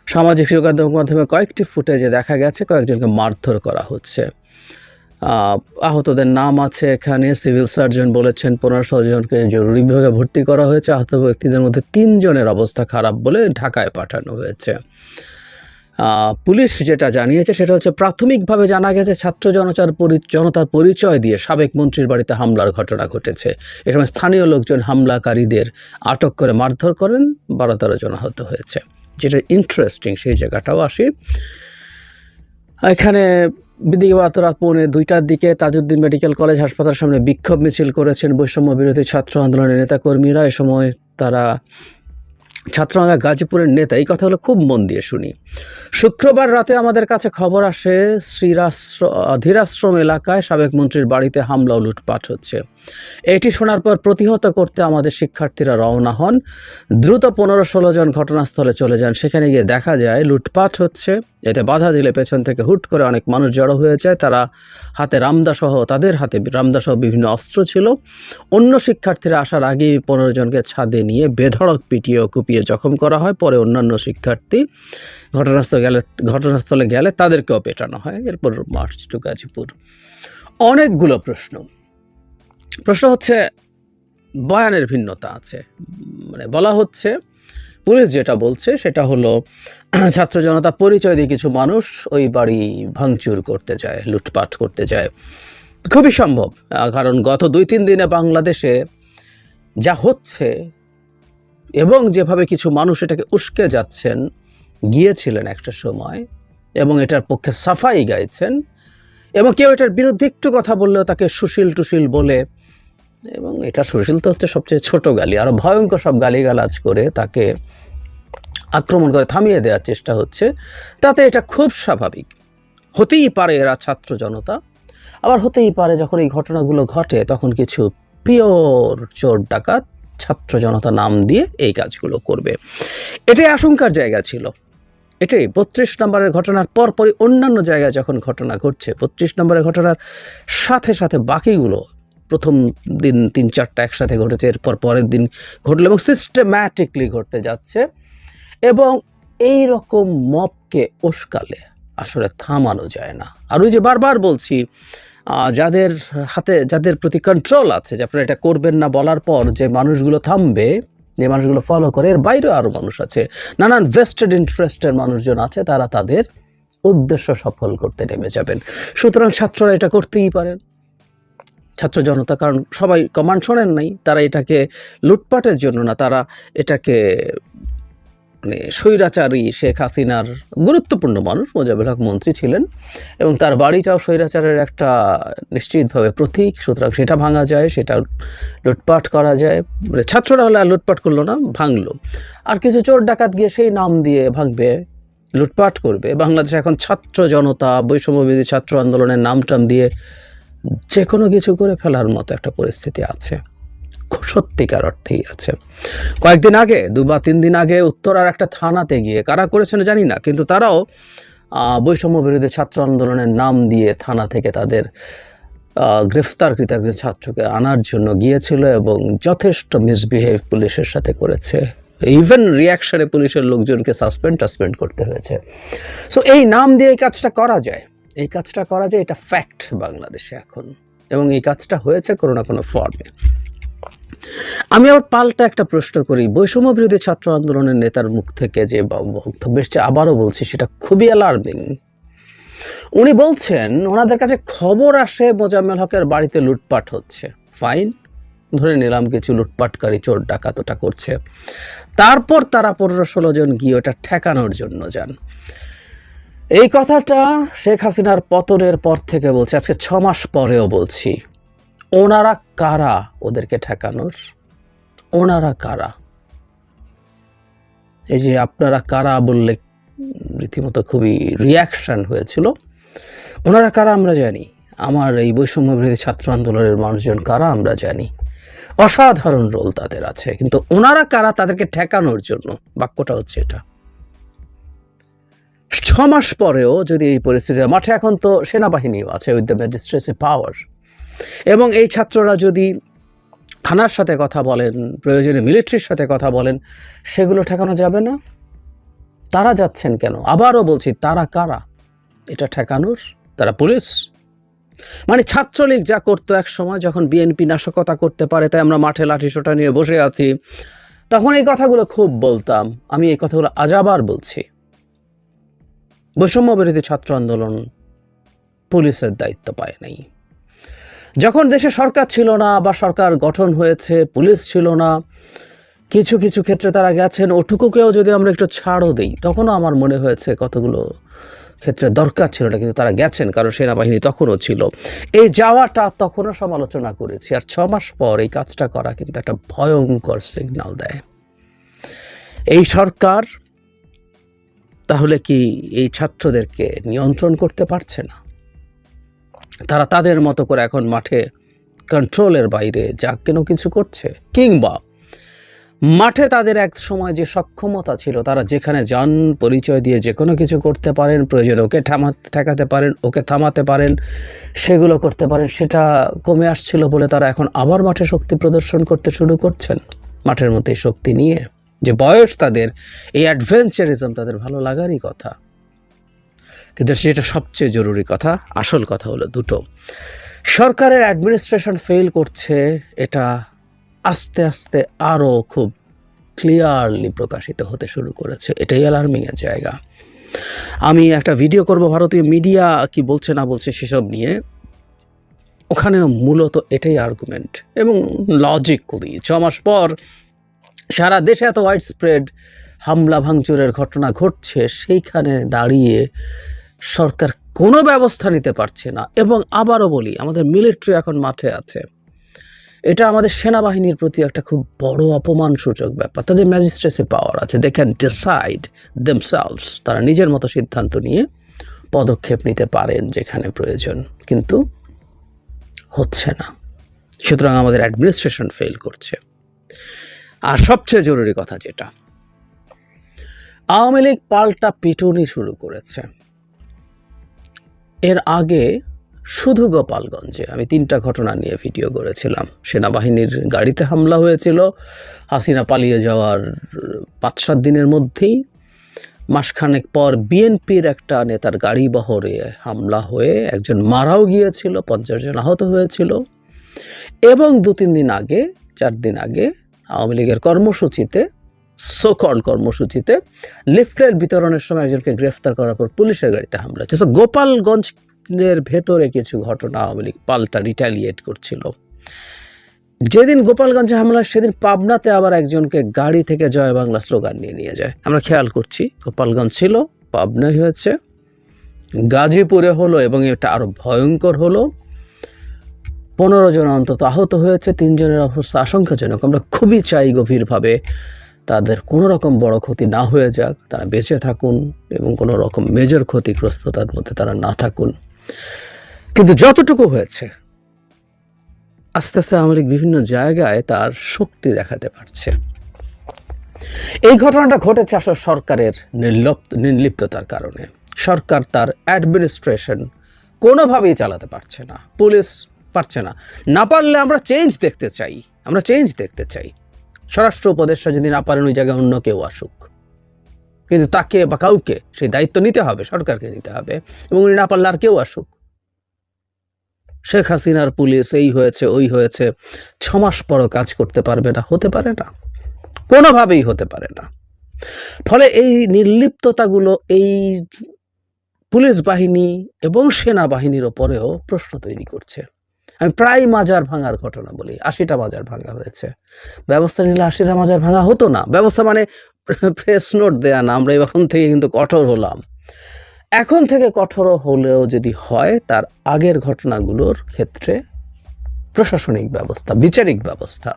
S9: সামাজিক যোগাযোগ মাধ্যমে কয়েকটি ফুটেজে দেখা গেছে কয়েকজনকে মারধর করা হচ্ছে। আহতদের নাম আছে এখানে। সিভিল সার্জন বলেছেন 15 জনকে জরুরি বিভাগে ভর্তি করা হয়েছে। আহত ব্যক্তিদের মধ্যে 3 জনের অবস্থা খারাপ বলে ঢাকায় পাঠানো হয়েছে। পুলিশ যেটা জানিয়েছে সেটা হচ্ছে, প্রাথমিকভাবে জানা গেছে ছাত্র জনতার পরিচয় দিয়ে সাবেক মন্ত্রীর বাড়িতে হামলার ঘটনা ঘটেছে। এ সময় স্থানীয় লোকজন হামলাকারীদের আটক করে মারধর করেন। 12-13 জন আহত হয়েছে। যেটা ইন্টারেস্টিং, সেই জায়গাটাও আসি। এখানে বিদিবাত রাত 1:45টার দিকে তাজউদ্দিন মেডিকেল কলেজ হাসপাতালের সামনে বিক্ষোভ মিছিল করেছেন বৈষম্য বিরোধী ছাত্র আন্দোলনের নেতাকর্মীরা। এ সময় তারা ছাত্ররাঙ্গা গাজীপুরের নেতা, এই কথাগুলো খুব মন দিয়ে শুনি। শুক্রবার রাতে আমাদের কাছে খবর আসে ধীরাশ্রম এলাকায় সাবেক মন্ত্রীর বাড়িতে হামলা ও লুটপাট হচ্ছে। এটি শোনার পর প্রতিহত করতে আমাদের শিক্ষার্থীরা রওনা হন। দ্রুত 15-16 জন ঘটনাস্থলে চলে যান। সেখানে গিয়ে দেখা যায় লুটপাট হচ্ছে। এতে বাধা দিলে পেছন থেকে হুট করে অনেক মানুষ জড়ো হয়ে যায়। তাদের হাতে রামদাসহ বিভিন্ন অস্ত্র ছিল। অন্য শিক্ষার্থীরা আসার আগেই 15 জনকে ছাদে নিয়ে বেধড়ক পিটিয়ে ও কুপিয়ে জখম করা হয়। পরে অন্যান্য শিক্ষার্থী ঘটনাস্থলে গেলে তাদেরকেও পেটানো হয়। এরপর মার্চ টু গাজীপুর। অনেকগুলো প্রশ্ন হচ্ছে, বয়ানের ভিন্নতা আছে। মানে বলা হচ্ছে, পুলিশ যেটা বলছে সেটা হলো ছাত্র জনতা পরিচয় দিয়ে কিছু মানুষ ওই বাড়ি ভাঙচুর করতে যায়, লুটপাট করতে যায়। খুবই সম্ভব, কারণ গত 2-3 দিনে বাংলাদেশে যা হচ্ছে এবং যেভাবে কিছু মানুষ এটাকে উস্কে গিয়েছিলেন একটা সময় এবং এটার পক্ষে সাফাই গাইছেন, এবং কেউ এটার বিরুদ্ধে একটু কথা বললেও তাকে সুশীল বলে, এবং এটা সুশীল তো হচ্ছে সবচেয়ে ছোট গালি, আরও ভয়ঙ্কর সব গালিগালাজ করে তাকে আক্রমণ করে থামিয়ে দেওয়ার চেষ্টা হচ্ছে। তাতে এটা খুব স্বাভাবিক। হতেই পারে এরা ছাত্র জনতা, আবার হতেই পারে যখন এই ঘটনাগুলো ঘটে তখন কিছু পিওর চোর ডাকাত ছাত্র জনতা নাম দিয়ে এই কাজগুলো করবে। এটাই আশঙ্কার জায়গা ছিল। এটাই 32 নম্বরের ঘটনার পরপরই অন্যান্য জায়গায় যখন ঘটনা ঘটছে, 32 নম্বরের ঘটনার সাথে সাথে বাকিগুলো প্রথম দিন 3-4টা একসাথে ঘটেছে, এরপর পরের দিন ঘটলো এবং সিস্টেম্যাটিকলি ঘটতে যাচ্ছে। এবং এই রকম মবকে উস্কালে আসলে থামানো যায় না। আর ওই যে বারবার বলছি, যাদের প্রতি কন্ট্রোল আছে যে আপনারা এটা করবেন না বলার পর যে মানুষগুলো থামবে, যে মানুষগুলো ফলো করে, এর বাইরেও আরও মানুষ আছে, নানান ভেস্টেড ইন্টারেস্টের মানুষজন আছে, তারা তাদের উদ্দেশ্য সফল করতে নেমে যাবেন। সুতরাং ছাত্ররা এটা করতেই পারেন, ছাত্র জনতা, কারণ সবাই কমান্ড শোনেন নাই। তারা এটাকে লুটপাটের জন্য না, তারা এটাকে স্বৈরাচারী শেখ হাসিনার গুরুত্বপূর্ণ মানুষ মোজাম্মেল হক মন্ত্রী ছিলেন এবং তার বাড়িটাও স্বৈরাচারের একটা নিশ্চিতভাবে প্রতীক। সুতরাং সেটা ভাঙা যায়, সেটা লুটপাট করা যায়। মানে ছাত্ররা হলে আর লুটপাট করলো না, ভাঙলো। আর কিছু চোর ডাকাত গিয়ে সেই নাম দিয়ে ভাঙবে, লুটপাট করবে। বাংলাদেশে এখন ছাত্র জনতা, বৈষম্যবিরোধী ছাত্র আন্দোলনের নামটাম দিয়ে যে কোনো কিছু করে ফেলার মতো একটা পরিস্থিতি আছে। সত্যিকার অর্থেই আছে। কয়েকদিন আগে 2 বা 3 দিন আগে উত্তরার একটা থানাতে গিয়ে কারা করেছেন জানি না, কিন্তু তারাও বৈষম্য বিরোধী ছাত্র আন্দোলনের নাম দিয়ে থানা থেকে তাদের গ্রেফতারকৃত একজন ছাত্রকে আনার জন্য গিয়েছিল এবং যথেষ্ট মিসবিহেভ পুলিশের সাথে করেছে। ইভেন রিয়াকশনে পুলিশের লোকজনকে সাসপেন্ড করতে হয়েছে। সো এই নাম দিয়ে এই কাজটা করা যায়, এটা ফ্যাক্ট বাংলাদেশে এখন, এবং এই কাজটা হয়েছে কোনো না কোনো ফর্মে। আমি আবার পাল্টা একটা প্রশ্ন করি, বৈষম্য বিরোধী ছাত্র আন্দোলনের নেতার মুখ থেকে যে বক্তব্য এসছে, আবারও বলছি, সেটা খুবই অ্যালার্মিং। উনি বলছেন ওনাদের কাছে খবর আসে মোজাম্মেল হকের বাড়িতে লুটপাট হচ্ছে। ফাইন, ধরে নিলাম কিছু লুটপাটকারী চোর ডাকাত ওটা করছে, তারপর তারা 15-16 জন গিয়ে ওটা ঠেকানোর জন্য যান। এই কথাটা শেখ হাসিনার পতনের পর থেকে বলছে, আজকে 6 মাস পরেও বলছি। ওনারা কারা ওদেরকে ঠেকানোর? ওনারা কারা? এই যে আপনারা কারা বললে রীতিমতো খুবই রিয়াকশন হয়েছিল। ওনারা কারা আমরা জানি, আমার এই বৈষম্য বিরোধী ছাত্র আন্দোলনের মানুষজন কারা আমরা জানি, অসাধারণ রোল তাদের আছে, কিন্তু ওনারা কারা তাদেরকে ঠেকানোর জন্য? বাক্যটা হচ্ছে এটা। 6 মাস পরেও যদি এই পরিস্থিতি, মাঠে এখন তো সেনাবাহিনীও আছে উইথ দ্য ম্যাজিস্ট্রেসি পাওয়ার, এবং এই ছাত্ররা যদি থানার সাথে কথা বলেন, প্রয়োজনে মিলিটারির সাথে কথা বলেন, সেগুলো ঠেকানো যাবে না? তারা যাচ্ছেন কেন? আবারও বলছি, তারা কারা এটা ঠেকানোর? তারা পুলিশ? মানে ছাত্রলীগ যা করতো এক সময়, যখন বিএনপি নাশকতা করতে পারে তাই আমরা মাঠে লাঠিসোঁটা নিয়ে বসে আছি, তখন এই কথাগুলো খুব বলতাম। আমি এই কথাগুলো আজ আবার বলছি, বৈষম্য বিরোধী ছাত্র আন্দোলন পুলিশের দায়িত্ব পায় নাই। যখন দেশে সরকার ছিল না বা সরকার গঠন হয়েছে, পুলিশ ছিল না, কিছু কিছু ক্ষেত্রে তারা গেছেন, ওটুকুকেও যদি আমরা একটু ছাড়ও দিই, তখনও আমার মনে হয়েছে কতগুলো ক্ষেত্রে দরকার ছিল না, কিন্তু তারা গেছেন, কারণ সেনাবাহিনী তখনও ছিল। এই যাওয়াটা তখনও সমালোচনা করেছি, আর 6 মাস পর এই কাজটা করা কিন্তু একটা ভয়ঙ্কর সিগন্যাল দেয়। এই সরকার তাহলে কি এই ছাত্রদেরকে নিয়ন্ত্রণ করতে পারছে না? তারা তাদের মতো করে এখন মাঠে কন্ট্রোলের বাইরে যা কেন কিছু করছে, কিংবা মাঠে তাদের এক সময় যে সক্ষমতা ছিল, তারা যেখানে যান পরিচয় দিয়ে যে কোনো কিছু করতে পারেন, প্রয়োজনে ওকে ঠেকাতে পারেন, ওকে থামাতে পারেন, সেগুলো করতে পারেন, সেটা কমে আসছিল বলে তারা এখন আবার মাঠে শক্তি প্রদর্শন করতে শুরু করছেন, মাঠের মধ্যে শক্তি নিয়ে। যে বয়স তাদের, এই অ্যাডভেঞ্চারিজম তাদের ভালো লাগারই কথা, কিন্তু সেটা সবচেয়ে জরুরি কথা। আসল কথা হলো দুটো, সরকারের অ্যাডমিনিস্ট্রেশন ফেল করছে, এটা আস্তে আস্তে আরও খুব ক্লিয়ারলি প্রকাশিত হতে শুরু করেছে। এটাই অ্যালার্মিংয়ের জায়গা। আমি একটা ভিডিও করব ভারতীয় মিডিয়া কি বলছে না বলছে সেসব নিয়ে, ওখানে মূলত এটাই আর্গুমেন্ট এবং লজিক্যালি 6 মাস পর সারা দেশে এত ওয়াইড স্প্রেড হামলা ভাঙচুরের ঘটনা ঘটছে, সেইখানে দাঁড়িয়ে সরকার কোনো ব্যবস্থা নিতে পারছে না। এবং আবারও বলি, আমাদের মিলিটারি এখন মাঠে আছে, এটা আমাদের সেনাবাহিনীর প্রতি একটা খুব বড় অপমানসূচক ব্যাপার। তাদের ম্যাজিস্ট্রেসি পাওয়ার আছে, দে ক্যান ডিসাইড দেমসেলভস, তারা নিজের মতো সিদ্ধান্ত নিয়ে পদক্ষেপ নিতে পারেন যেখানে প্রয়োজন, কিন্তু হচ্ছে না। সুতরাং আমাদের অ্যাডমিনিস্ট্রেশন ফেল করছে। আর সবচেয়ে জরুরি কথা যেটা, আওয়ামী লীগ পাল্টা পিটুনি শুরু করেছে। এর আগে শুধু গোপালগঞ্জে আমি 3টা ঘটনা নিয়ে ভিডিও করেছিলাম। সেনাবাহিনীর গাড়িতে হামলা হয়েছিল, হাসিনা পালিয়ে যাওয়ার 5-7 দিনের মধ্যেই। মাসখানেক পর বিএনপির একটা নেতার গাড়ি বহরে হামলা হয়ে একজন মারাও গিয়েছিল, 50 জন আহত হয়েছিল। এবং 2-3 দিন আগে, 4 দিন আগে আওয়ামী লীগের কর্মসূচিতে, সোকল কর্মসূচিতে লিফলেট বিতরণের সময় একজনকে গ্রেফতার করার পর পুলিশের গাড়িতে হামলা হচ্ছে। সো গোপালগঞ্জের ভেতরে কিছু ঘটনা আওয়ামী লীগ পাল্টা রিটালিয়েট করছিল। যেদিন গোপালগঞ্জে হামলা, সেদিন পাবনাতে আবার একজনকে গাড়ি থেকে জয় বাংলা স্লোগান নিয়ে যায়। আমরা খেয়াল করছি, গোপালগঞ্জ ছিল, পাবনায় হয়েছে, গাজীপুরে হলো, এবং এটা আরও ভয়ঙ্কর হলো। 15 জন অন্তত আহত হয়েছে, 3 জনের অবস্থা আশঙ্কাজনক। আমরা খুবই চাই গভীরভাবে তাদের কোনো রকম বড় ক্ষতি না হয়ে যাক, তারা বেঁচে থাকুন এবং কোনো রকম মেজর ক্ষতিগ্রস্ততার মধ্যে তারা না থাকুন। কিন্তু যতটুকু হয়েছে আস্তে আস্তে আওয়ামী লীগ বিভিন্ন জায়গায় তার শক্তি দেখাতে পারছে। এই ঘটনাটা ঘটেছে আসলে সরকারের নির্লিপ্ততার কারণে। সরকার তার অ্যাডমিনিস্ট্রেশন কোনোভাবেই চালাতে পারছে না, পুলিশ পারছে না। না পারলে আমরা চেঞ্জ দেখতে চাই। স্বরাষ্ট্র উপদেষ্টা যদি না পারেন, ওই জায়গায় অন্য কেউ আসুক, কিন্তু তাকে বা কাউকে সেই দায়িত্ব নিতে হবে, সরকারকে নিতে হবে, এবং উনি না পারলে আর কেউ আসুক। শেখ হাসিনার পুলিশ এই হয়েছে ওই হয়েছে, 6 মাস পরও কাজ করতে পারবে না, হতে পারে না, কোনোভাবেই হতে পারে না। ফলে এই নির্লিপ্ততাগুলো এই পুলিশ বাহিনী এবং সেনাবাহিনীর ওপরেও প্রশ্ন তৈরি করছে। আমি প্রায় মাজার ভাঙার ঘটনা বলি, 80টা মাজার ভাঙা হয়েছে। ব্যবস্থা নিলে 80টা মাজার ভাঙা হতো না। ব্যবস্থা মানে প্রেস নোট দেয়া না। আমরা এখন থেকে কিন্তু কঠোর হলাম। এখন থেকে কঠোর হলেও যদি হয়, তার আগের ঘটনাগুলোর ক্ষেত্রে প্রশাসনিক ব্যবস্থা, বিচারিক ব্যবস্থা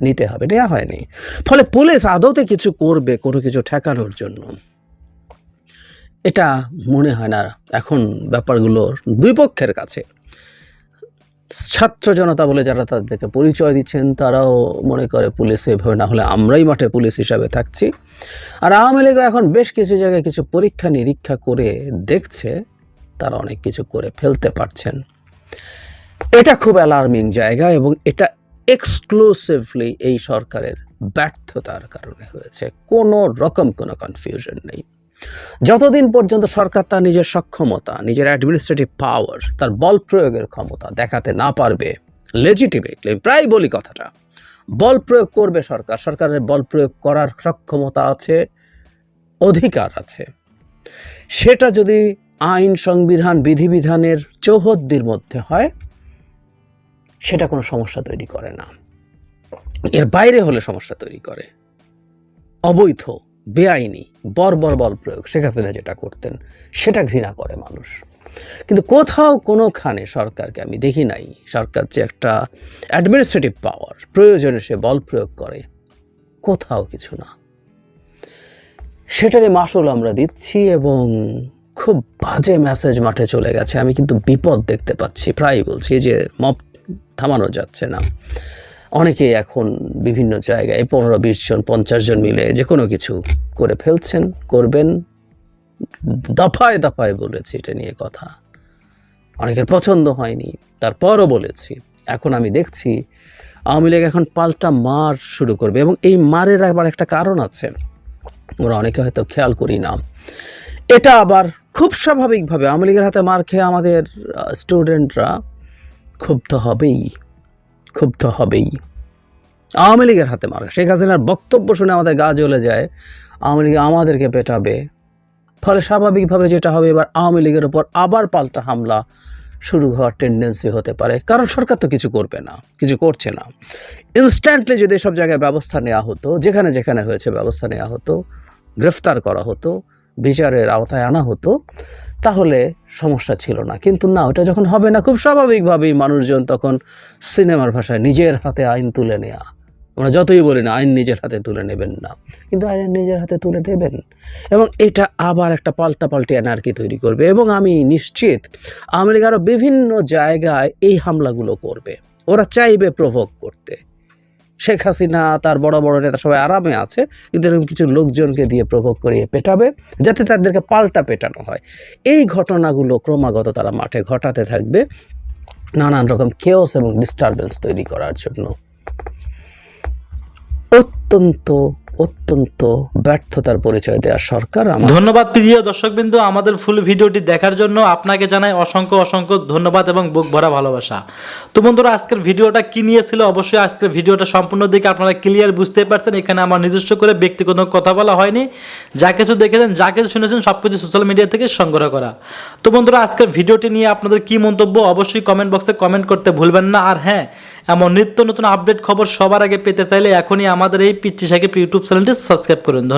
S9: নিতে হবে, নেওয়া হয়নি। ফলে পুলিশ আদতে কিছু করবে কোনো কিছু ঠেকানোর জন্য, এটা মনে হয় না। এখন ব্যাপারগুলো দুই পক্ষের কাছে, ছাত্র জনতা বলে যারা তাদেরকে পরিচয় দিচ্ছেন, তারাও মনে করে পুলিশ এভাবে না হলে আমরাই মাঠে পুলিশ হিসাবে থাকছি। আর আওয়ামী লীগও এখন বেশ কিছু জায়গায় কিছু পরীক্ষা নিরীক্ষা করে দেখছে তারা অনেক কিছু করে ফেলতে পারছেন। এটা খুব অ্যালার্মিং জায়গা, এবং এটা এক্সক্লুসিভলি এই সরকারের ব্যর্থতার কারণে হয়েছে। কোনো রকম কোনো কনফিউশন নেই। যতদিন পর্যন্ত সরকার তার নিজের সক্ষমতা, নিজের অ্যাডমিনিস্ট্রেটিভ পাওয়ার, তার বল প্রয়োগের ক্ষমতা দেখাতে না পারবে লেজিটিমেটলি, প্রায় বলি কথাটা, বল প্রয়োগ করবে সরকার, সরকারের বল প্রয়োগ করার সক্ষমতা আছে, অধিকার আছে, সেটা যদি আইন, সংবিধান, বিধিবিধানের চৌহদ্দির মধ্যে হয়, সেটা কোনো সমস্যা তৈরি করে না। এর বাইরে হলে সমস্যা তৈরি করে। অবৈধ, বেআইনি, বর্বর বল প্রয়োগ শেখ হাসিনা যেটা করতেন, সেটা ঘৃণা করে মানুষ। কিন্তু কোথাও কোনোখানে সরকারকে আমি দেখি নাই, সরকার যে একটা অ্যাডমিনিস্ট্রেটিভ পাওয়ার, প্রয়োজনে সে বল প্রয়োগ করে, কোথাও কিছু না। সেটারই মাসুল আমরা দিচ্ছি, এবং খুব বাজে মেসেজ মাঠে চলে গেছে। আমি কিন্তু বিপদ দেখতে পাচ্ছি, প্রায় বলছি যে মব থামানো যাচ্ছে না। অনেকেই এখন বিভিন্ন জায়গায় 15-20 জন 50 জন মিলে যে কোনো কিছু করে ফেলছেন, করবেন। দফায় দফায় বলেছি এটা নিয়ে কথা, অনেকের পছন্দ হয়নি, তারপরও বলেছি। এখন আমি দেখছি আওয়ামী লীগ এখন পাল্টা মার শুরু করবে, এবং এই মারের আবার একটা কারণ আছে, ওরা অনেকে হয়তো খেয়াল করি না। এটা আবার খুব স্বাভাবিকভাবে আওয়ামী লীগের হাতে মার খেয়ে আমাদের স্টুডেন্টরা ক্ষুব্ধ হবেই। আওয়ামী লীগের হাতে মার, শেখ হাসিনার বক্তব্য শুনে আমাদের গা জ্বলে যায়, আওয়ামী লীগ আমাদেরকে পেটাবে। ফলে স্বাভাবিকভাবে যেটা হবে, এবার আওয়ামী লীগের ওপর আবার পাল্টা হামলা শুরু হওয়ার টেন্ডেন্সি হতে পারে, কারণ সরকার তো কিছু করবে না, কিছু করছে না। ইনস্ট্যান্টলি যদি সব জায়গায় ব্যবস্থা নেওয়া হতো, যেখানে যেখানে হয়েছে ব্যবস্থা নেওয়া হতো, গ্রেফতার করা হতো, বিচারের আওতায় আনা হতো, তাহলে সমস্যা ছিল না। কিন্তু না, ওটা যখন হবে না, খুব স্বাভাবিকভাবেই মানুষজন তখন সিনেমার ভাষায় নিজের হাতে আইন তুলে নেওয়া, আমরা যতই বলি না আইন নিজের হাতে তুলে নেবেন না, কিন্তু আইন নিজের হাতে তুলে নেবেন, এবং এটা আবার একটা পাল্টাপাল্টি অ্যানার্কি তৈরি করবে। এবং আমি নিশ্চিত আওয়ামী লীগ আরও বিভিন্ন জায়গায় এই হামলাগুলো করবে। ওরা চাইবে প্রভোগ করতে। শেখ হাসিনা, তার বড় বড় নেতা সবাই আরামে আছে, কিন্তু এরকম কিছু লোকজনকে দিয়ে প্রভোগ করিয়ে পেটাবে, যাতে তাদেরকে পাল্টা পেটানো হয়। এই ঘটনাগুলো ক্রমাগত তারা মাঠে ঘটাতে থাকবে, নানান রকম কেওস এবং ডিস্টারবেন্স তৈরি করার জন্য। অত্যন্ত ব্যর্থতার পরিচয় দেওয়া সরকার।
S10: ধন্যবাদ প্রিয় দর্শকবৃন্দ, আমাদের ফুল ভিডিওটি দেখার জন্য আপনাকে জানাই অসংখ্য ধন্যবাদ এবং বুক ভরা ভালোবাসা। তো বন্ধুরা, আজকের ভিডিওটা কি নিয়ে ছিল, অবশ্যই আজকের ভিডিওটা সম্পূর্ণ দিকে আপনারা ক্লিয়ার বুঝতে পারছেন। এখানে আমার নিজস্ব করে ব্যক্তিগত কথা বলা হয়নি, যা কিছু দেখেছেন, যা কিছু শুনেছেন, সব কিছু সোশ্যাল মিডিয়া থেকে সংগ্রহ করা। তো বন্ধুরা, আজকের ভিডিওটি নিয়ে আপনাদের কি মন্তব্য, অবশ্যই কমেন্ট বক্সে কমেন্ট করতে ভুলবেন না। আর হ্যাঁ, এমন নিত্য নতুন আপডেট খবর সবার আগে পেতে চাইলে এখনই আমাদের এই পিচ্চি সাকিব ইউটিউব চ্যানেলটি সাবস্ক্রাইব করুন। ধন্যবাদ।